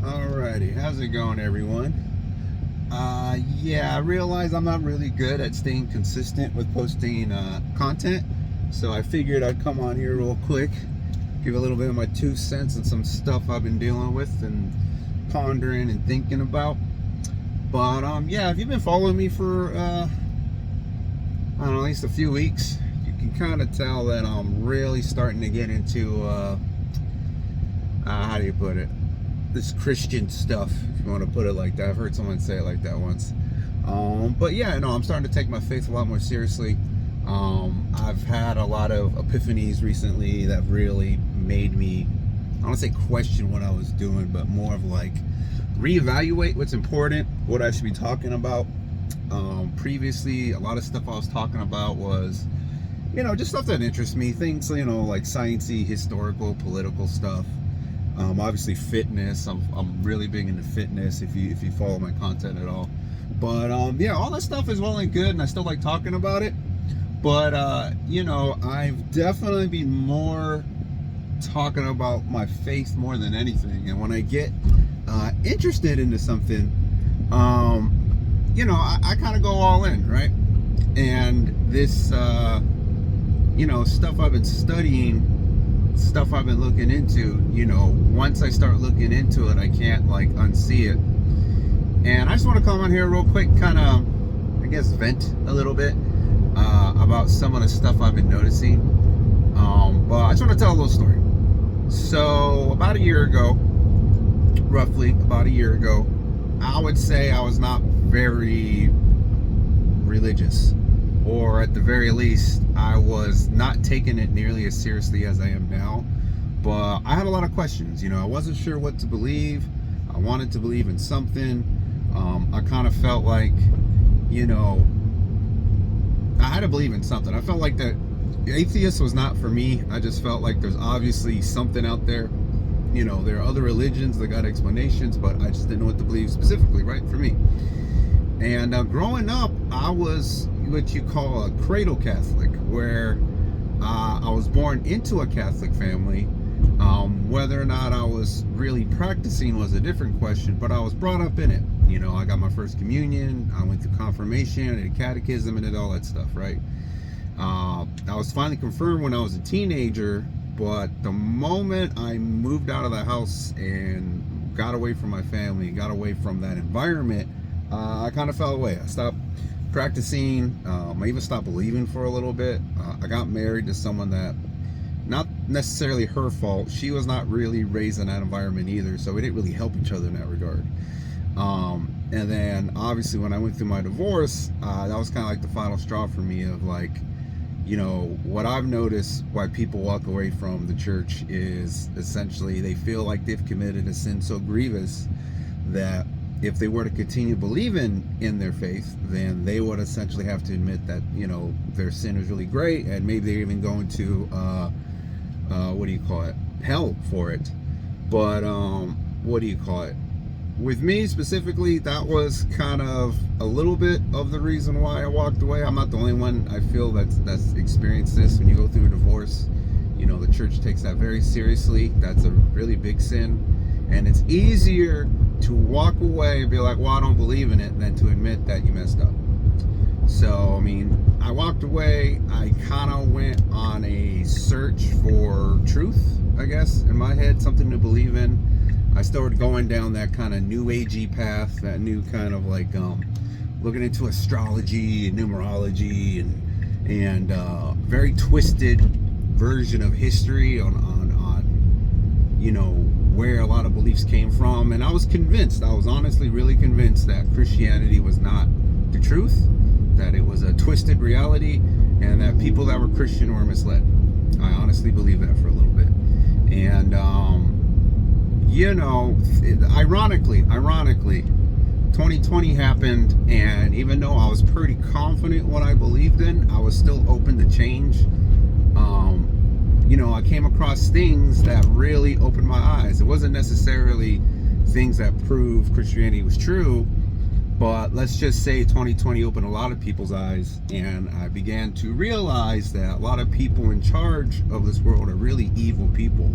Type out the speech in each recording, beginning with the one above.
Alrighty, how's it going, everyone? Yeah, I realize I'm not really good at staying consistent with posting content, so I figured I'd come on here real quick, give a little bit of my 2 cents and some stuff I've been dealing with and pondering and thinking about. But yeah, if you've been following me for I don't know, at least a few weeks, you can kind of tell that I'm really starting to get into how do you put it? This Christian stuff, if you want to put it like that. I've heard someone say it like that once. But yeah, no, I'm starting to take my faith a lot more seriously. I've had a lot of epiphanies recently that really made me, I don't want to say question what I was doing, but more of like reevaluate what's important, what I should be talking about. Previously, a lot of stuff I was talking about was, just stuff that interests me. Things, like sciencey, historical, political stuff. Obviously fitness. I'm really big into fitness if you follow my content at all. But yeah, all that stuff is well and good, and I still like talking about it. But I've definitely been more talking about my faith more than anything. And when I get interested into something, I kind of go all in, right? And this, stuff I've been studying, stuff I've been looking into, once I start looking into it, I can't unsee it. And I just want to come on here real quick, kind of, I guess, vent a little bit about some of the stuff I've been noticing. But I just want to tell a little story. So about a year ago, roughly about a year ago, I would say I was not very religious, or at the very least, I was not taking it nearly as seriously as I am now. But I had a lot of questions. I wasn't sure what to believe. I wanted to believe in something. I kind of felt like, I had to believe in something. I felt like that atheist was not for me. I just felt like there's obviously something out there. There are other religions that got explanations, but I just didn't know what to believe specifically, right, for me. And growing up, I was what you call a cradle Catholic, where I was born into a Catholic family. Whether or not I was really practicing was a different question, but I was brought up in it. I got my first communion, I went to confirmation, I did catechism, and did all that stuff, right? I was finally confirmed when I was a teenager, but the moment I moved out of the house and got away from my family, got away from that environment, I kind of fell away. I stopped practicing. I even stopped believing for a little bit. I got married to someone that, not necessarily her fault, she was not really raised in that environment either, so we didn't really help each other in that regard. And then obviously when I went through my divorce, that was kind of like the final straw for me of what I've noticed why people walk away from the church is essentially they feel like they've committed a sin so grievous that if they were to continue believing in their faith, then they would essentially have to admit that, their sin is really great, and maybe they're even going to, hell for it. But, with me specifically, that was kind of a little bit of the reason why I walked away. I'm not the only one, I feel, that's experienced this. When you go through a divorce, the church takes that very seriously. That's a really big sin. And it's easier to walk away and be like, well, I don't believe in it, than to admit that you messed up. So, I walked away. I kind of went on a search for truth, I guess, in my head, something to believe in. I started going down that kind of new agey path, that new kind of looking into astrology and numerology and very twisted version of history on where a lot of beliefs came from. And I was convinced, I was honestly really convinced that Christianity was not the truth, that it was a twisted reality, and that people that were Christian were misled. I honestly believe that for a little bit. And ironically, 2020 happened, and even though I was pretty confident what I believed in, I was still open to change. I came across things that really opened my eyes. It wasn't necessarily things that proved Christianity was true, but let's just say 2020 opened a lot of people's eyes, and I began to realize that a lot of people in charge of this world are really evil people.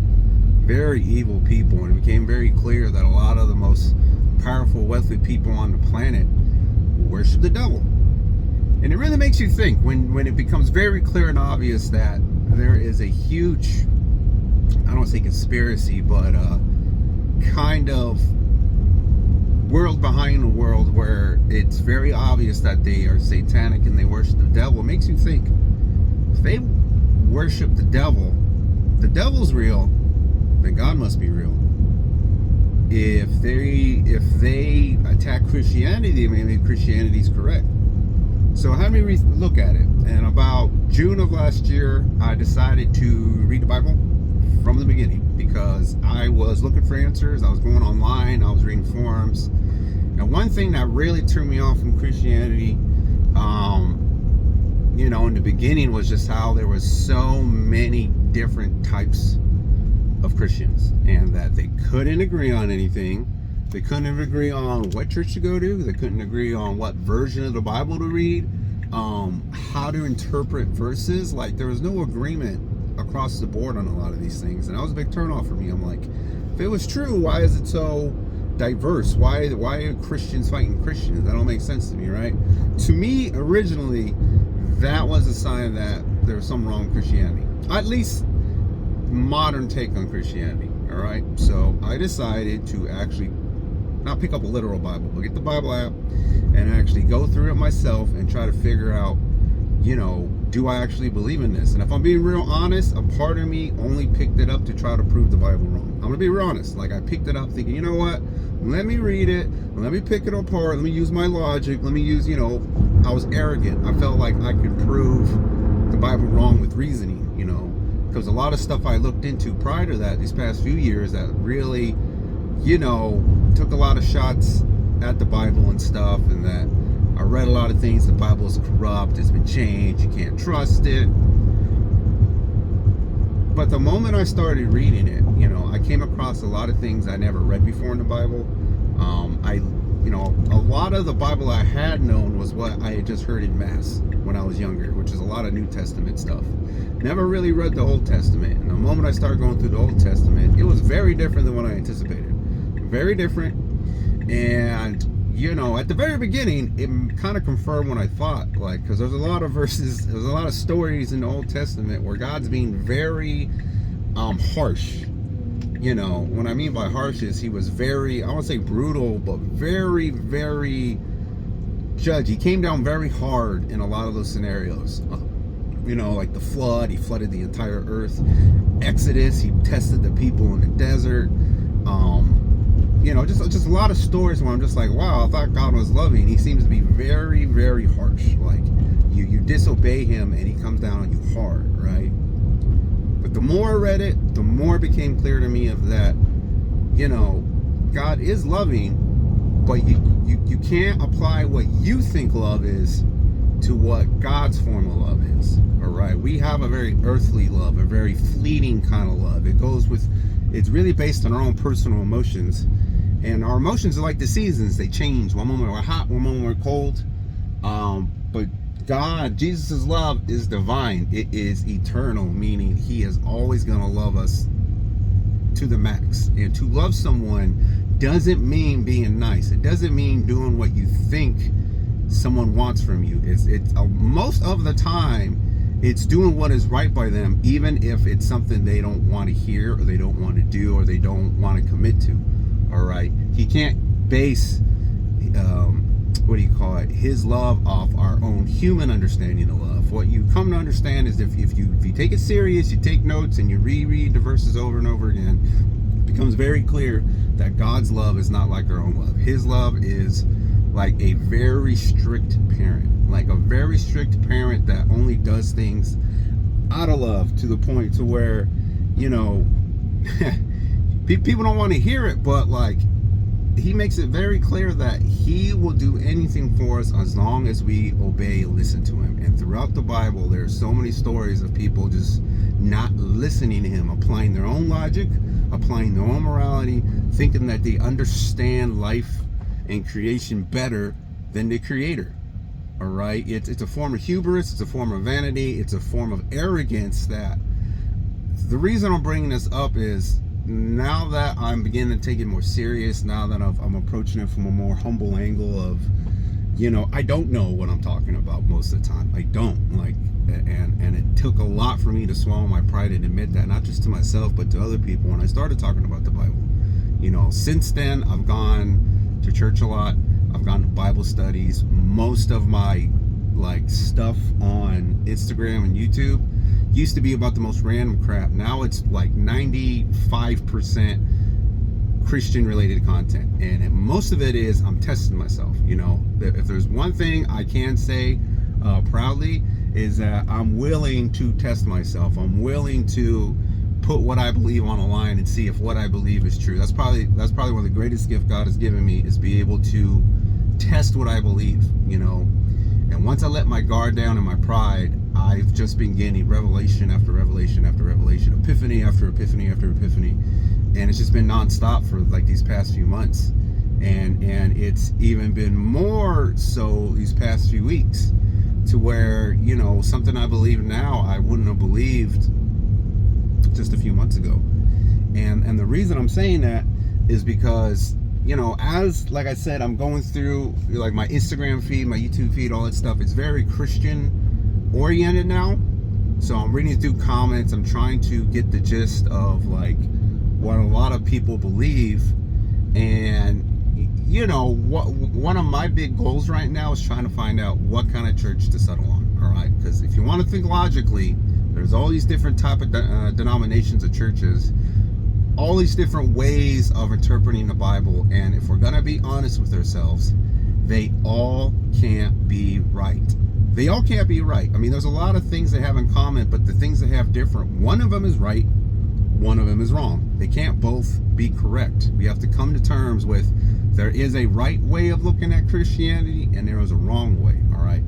Very evil people, and it became very clear that a lot of them powerful, wealthy people on the planet worship the devil. And it really makes you think when it becomes very clear and obvious that there is a huge, I don't want to say conspiracy, but kind of world behind the world where it's very obvious that they are satanic and they worship the devil. It makes you think, if they worship the devil's real, then God must be real. If they attack Christianity, maybe Christianity's correct. So how do we look at it? And about June of last year, I decided to read the Bible from the beginning because I was looking for answers. I was going online, I was reading forums. And one thing that really turned me off from Christianity, in the beginning, was just how there was so many different types of Christians, and that they couldn't agree on anything. They couldn't agree on what church to go to. They couldn't agree on what version of the Bible to read, how to interpret verses. Like, there was no agreement across the board on a lot of these things, and that was a big turnoff for me. I'm like, if it was true, why is it so diverse? Why are Christians fighting Christians? That don't make sense to me, right? To me, originally, that was a sign that there was something wrong with Christianity. At least modern take on Christianity. All right, so I decided to actually not pick up a literal Bible, but get the Bible app and actually go through it myself and try to figure out, do I actually believe in this? And if I'm being real honest, a part of me only picked it up to try to prove the Bible wrong. I'm gonna be real honest. Like, I picked it up thinking, you know what? Let me read it. Let me pick it apart. Let me use my logic. Let me use, I was arrogant. I felt like I could prove the Bible wrong with reasoning, because a lot of stuff I looked into prior to that, these past few years, that really, took a lot of shots at the Bible and stuff, and that I read a lot of things. The Bible is corrupt, it's been changed, you can't trust it. But the moment I started reading it, I came across a lot of things I never read before in the Bible. A lot of the Bible I had known was what I had just heard in Mass when I was younger, which is a lot of New Testament stuff. Never really read the Old Testament. And the moment I started going through the Old Testament, it was very different than what I anticipated. Very different. And at the very beginning, it kind of confirmed what I thought, because there's a lot of verses, there's a lot of stories in the Old Testament where God's being very harsh. What I mean by harsh is he was very, I won't say brutal, but very, very judge. He came down very hard in a lot of those scenarios. Like the flood, he flooded the entire earth. Exodus, he tested the people in the desert. Just a lot of stories where I'm just like, wow, I thought God was loving. He seems to be very, very harsh. Like, you disobey him and he comes down on you hard, right? But the more I read it, the more it became clear to me of that, God is loving, but you can't apply what you think love is to what God's form of love is. All right, we have a very earthly love, a very fleeting kind of love. It's really based on our own personal emotions. And our emotions are like the seasons. They change. One moment we're hot, one moment we're cold. But God, Jesus' love is divine. It is eternal, meaning he is always going to love us to the max. And to love someone doesn't mean being nice. It doesn't mean doing what you think someone wants from you. It's most of the time, it's doing what is right by them, even if it's something they don't want to hear, or they don't want to do, or they don't want to commit to. All right, he can't base his love off our own human understanding of love. What you come to understand is if you take it serious, you take notes and you reread the verses over and over again, it becomes very clear that God's love is not like our own love. His love is like a very strict parent, like a very strict parent that only does things out of love, to the point to where, people don't want to hear it, but he makes it very clear that he will do anything for us as long as we obey and listen to him. And throughout the Bible, there's so many stories of people just not listening to him, applying their own logic, applying their own morality, thinking that they understand life and creation better than the creator. All right, it's a form of hubris, it's a form of vanity, it's a form of arrogance. That the reason I'm bringing this up is now that I'm beginning to take it more serious, now that I'm approaching it from a more humble angle of, I don't know what I'm talking about most of the time. I don't, like, and it took a lot for me to swallow my pride and admit that, not just to myself but to other people, when I started talking about the Bible. Since then, I've gone to church a lot. I've gone to Bible studies. Most of my stuff on Instagram and YouTube used to be about the most random crap. Now it's like 95% Christian related content, and most of it is I'm testing myself. If there's one thing I can say proudly, is that I'm willing to test myself. I'm willing to put what I believe on a line and see if what I believe is true. That's probably one of the greatest gifts God has given me, is be able to test what I believe. And once I let my guard down and my pride, I've just been getting revelation after revelation after revelation, epiphany after epiphany after epiphany, and it's just been nonstop for like these past few months, and it's even been more so these past few weeks, to where something I believe now I wouldn't have believed just a few months ago. And the reason I'm saying that is because as like I said, I'm going through like my Instagram feed, my YouTube feed, all that stuff. It's very Christian oriented now. So I'm reading through comments. I'm trying to get the gist of like what a lot of people believe. And one of my big goals right now is trying to find out what kind of church to settle on. All right, because if you want to think logically, there's all these different type of denominations of churches, all these different ways of interpreting the Bible, and if we're gonna be honest with ourselves, they all can't be right. They all can't be right. I mean, there's a lot of things they have in common, but the things they have different, one of them is right, one of them is wrong. They can't both be correct. We have to come to terms with, there is a right way of looking at Christianity and there is a wrong way. All right,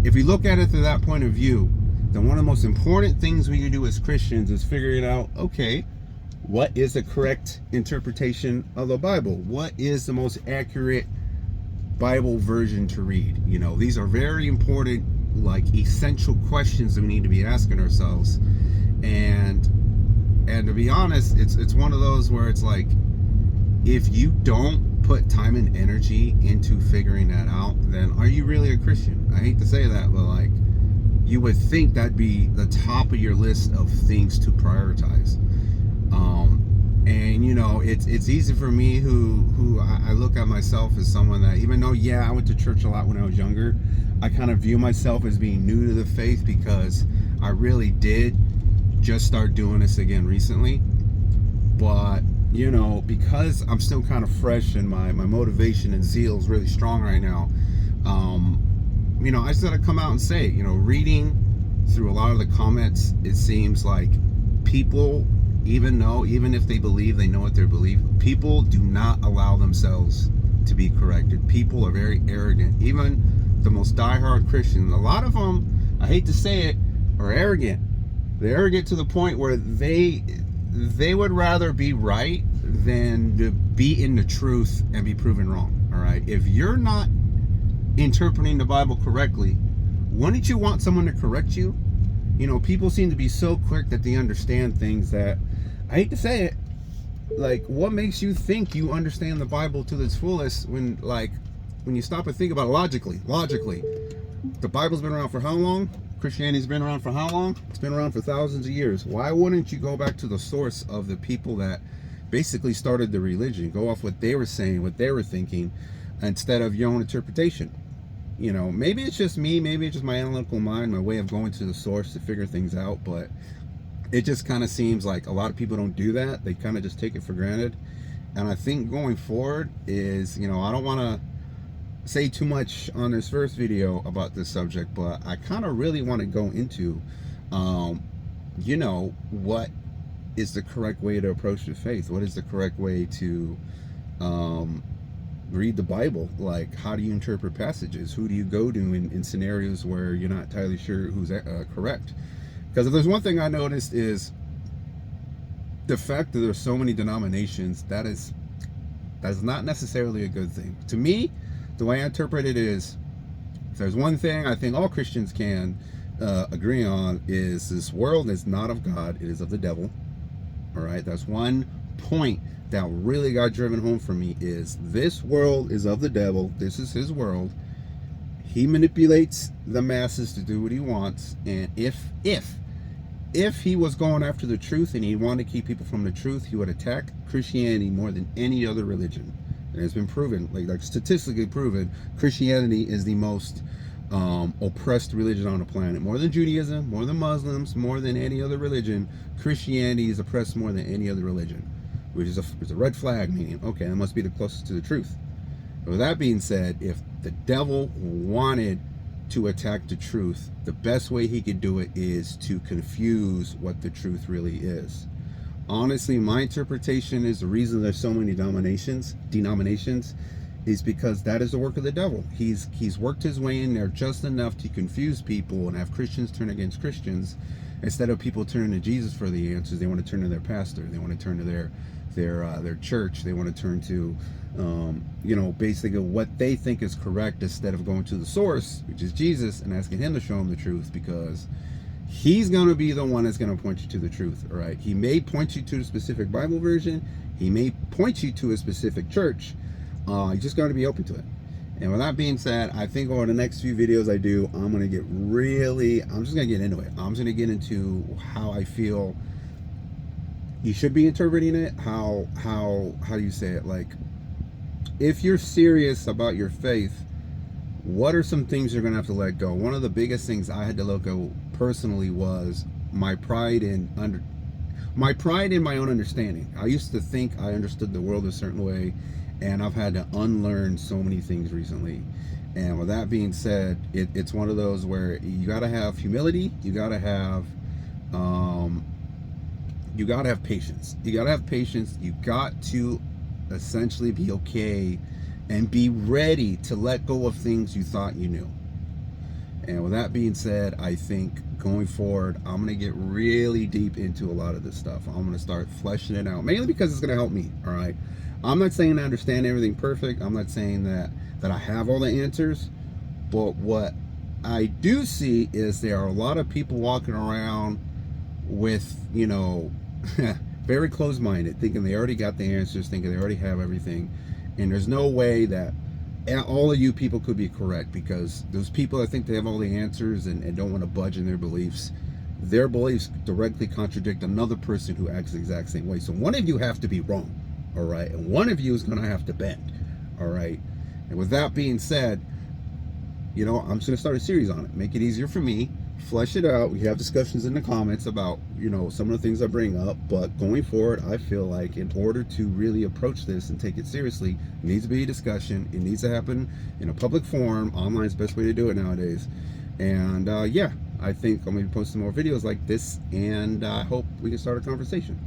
if we look at it through that point of view, then one of the most important things we can do as Christians is figuring out, okay, what is the correct interpretation of the Bible? What is the most accurate Bible version to read? These are very important, like essential questions that we need to be asking ourselves. And to be honest, it's one of those where it's like, if you don't put time and energy into figuring that out, then are you really a Christian? I hate to say that, but like, you would think that'd be the top of your list of things to prioritize. And it's easy for me who I look at myself as someone that, even though I went to church a lot when I was younger, I kind of view myself as being new to the faith, because I really did just start doing this again recently. But because I'm still kind of fresh and my motivation and zeal is really strong right now, I just gotta come out and say, reading through a lot of the comments, it seems like people, even if they believe they know what they believe, people do not allow themselves to be corrected. People are very arrogant. Even the most diehard Christians, a lot of them, I hate to say it, are arrogant. They're arrogant to the point where they would rather be right than to be in the truth and be proven wrong. All right, if you're not interpreting the Bible correctly, wouldn't you want someone to correct you? People seem to be so quick that they understand things that, I hate to say it, like, what makes you think you understand the Bible to its fullest when you stop and think about it logically? The Bible's been around for how long? Christianity's been around for how long? It's been around for thousands of years. Why wouldn't you go back to the source of the people that basically started the religion? Go off what they were saying, what they were thinking, instead of your own interpretation. Maybe it's just me, maybe it's just my analytical mind, my way of going to the source to figure things out, but it just kind of seems like a lot of people don't do that. They kind of just take it for granted. And I think going forward is, I don't want to say too much on this first video about this subject, but I kind of really want to go into, what is the correct way to approach the faith? What is the correct way to read the Bible? Like, how do you interpret passages? Who do you go to in scenarios where you're not entirely sure who's correct? Because if there's one thing I noticed, is the fact that there's so many denominations, that's not necessarily a good thing. To me, the way I interpret it is, if there's one thing I think all Christians can agree on, is this world is not of God, it is of the devil. All right, that's one point that really got driven home for me, is this world is of the devil. This is his world. He manipulates the masses to do what he wants. And if he was going after the truth and he wanted to keep people from the truth, he would attack Christianity more than any other religion. And it's been proven, like statistically proven, Christianity is the most oppressed religion on the planet. More than Judaism, more than Muslims, more than any other religion. Christianity is oppressed more than any other religion, which is a red flag, meaning, okay, that must be the closest to the truth. With that being said, if the devil wanted to attack the truth, the best way he could do it is to confuse what the truth really is. Honestly, my interpretation is the reason there's so many denominations is because that is the work of the devil. He's worked his way in there just enough to confuse people and have Christians turn against Christians. Instead of people turning to Jesus for the answers, they want to turn to their pastor. They want to turn to their church. They want to turn to basically what they think is correct, instead of going to the source, which is Jesus, and asking him to show them the truth, because he's going to be the one that's going to point you to the truth. All right, he may point you to a specific Bible version, he may point you to a specific church. You just got to be open to it. And with that being said, I think over the next few videos I do, I'm just going to get into it. I'm just going to get into how I feel you should be interpreting it. How do you say it? Like, if you're serious about your faith, what are some things you're going to have to let go? One of the biggest things I had to let go personally was my pride in my own understanding. I used to think I understood the world a certain way, and I've had to unlearn so many things recently. And with that being said, it's one of those where you got to have humility. You got to have patience. You got to have patience. You got to essentially be okay and be ready to let go of things you thought you knew. And with that being said, I think going forward, I'm going to get really deep into a lot of this stuff. I'm going to start fleshing it out, mainly because it's going to help me. All right. I'm not saying I understand everything perfect. I'm not saying that I have all the answers. But what I do see is there are a lot of people walking around with, very closed-minded, thinking they already got the answers, thinking they already have everything. And there's no way that all of you people could be correct, because those people that think they have all the answers and don't want to budge in their beliefs directly contradict another person who acts the exact same way. So one of you have to be wrong, all right? And one of you is going to have to bend, all right? And with that being said, I'm just going to start a series on it, make it easier for me, flesh it out. We have discussions in the comments about, some of the things I bring up. But going forward, I feel like in order to really approach this and take it seriously, it needs to be a discussion. It needs to happen in a public forum. Online is the best way to do it nowadays. And I think I'm going to be posting more videos like this, and I hope we can start a conversation.